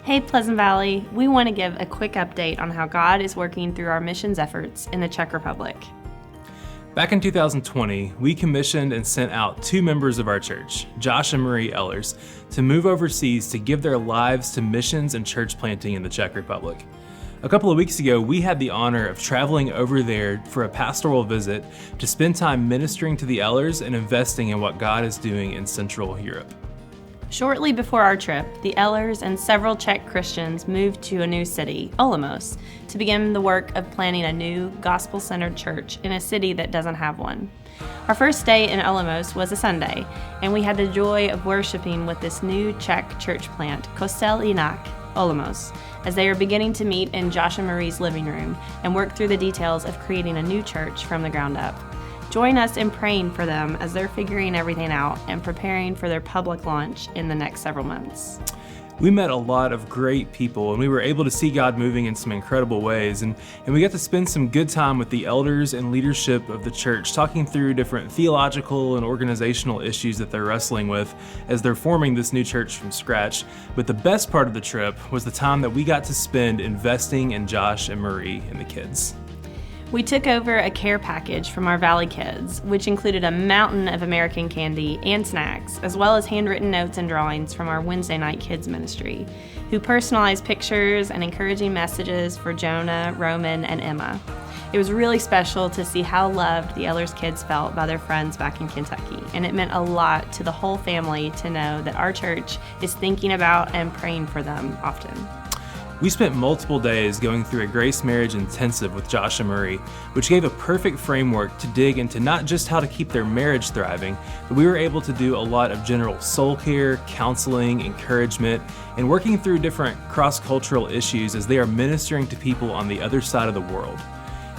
Hey Pleasant Valley, we want to give a quick update on how God is working through our missions efforts in the Czech Republic. Back in 2020, we commissioned and sent out 2 members of our church, Josh and Marie Ehlers, to move overseas to give their lives to missions and church planting in the Czech Republic. A couple of weeks ago, we had the honor of traveling over there for a pastoral visit to spend time ministering to the Ehlers and investing in what God is doing in Central Europe. Shortly before our trip, the Ehlers and several Czech Christians moved to a new city, Olomouc, to begin the work of planning a new gospel-centered church in a city that doesn't have one. Our first day in Olomouc was a Sunday, and we had the joy of worshiping with this new Czech church plant, Kostel Jinak, Olomouc, as they are beginning to meet in Josh and Marie's living room and work through the details of creating a new church from the ground up. Join us in praying for them as they're figuring everything out and preparing for their public launch in the next several months. We met a lot of great people, and we were able to see God moving in some incredible ways, and we got to spend some good time with the elders and leadership of the church, talking through different theological and organizational issues that they're wrestling with as they're forming this new church from scratch. But the best part of the trip was the time that we got to spend investing in Josh and Marie and the kids. We took over a care package from our Valley kids, which included a mountain of American candy and snacks, as well as handwritten notes and drawings from our Wednesday night kids ministry, who personalized pictures and encouraging messages for Jonah, Roman, and Emma. It was really special to see how loved the Ehlers kids felt by their friends back in Kentucky, and it meant a lot to the whole family to know that our church is thinking about and praying for them often. We spent multiple days going through a Grace Marriage Intensive with Josh and Marie, which gave a perfect framework to dig into not just how to keep their marriage thriving, but we were able to do a lot of general soul care, counseling, encouragement, and working through different cross-cultural issues as they are ministering to people on the other side of the world.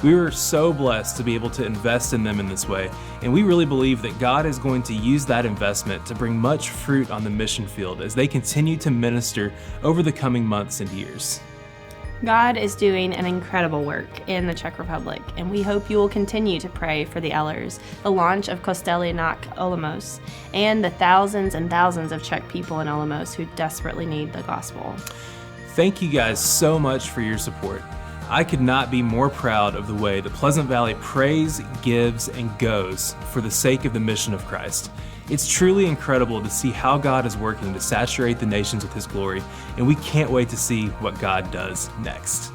We were so blessed to be able to invest in them in this way, and we really believe that God is going to use that investment to bring much fruit on the mission field as they continue to minister over the coming months and years. God is doing an incredible work in the Czech Republic, and we hope you will continue to pray for the Ehlers, the launch of Kostel Jinak Olomouc, and the thousands and thousands of Czech people in Olomouc who desperately need the gospel. Thank you guys so much for your support. I could not be more proud of the way the Pleasant Valley prays, gives, and goes for the sake of the mission of Christ. It's truly incredible to see how God is working to saturate the nations with His glory, and we can't wait to see what God does next.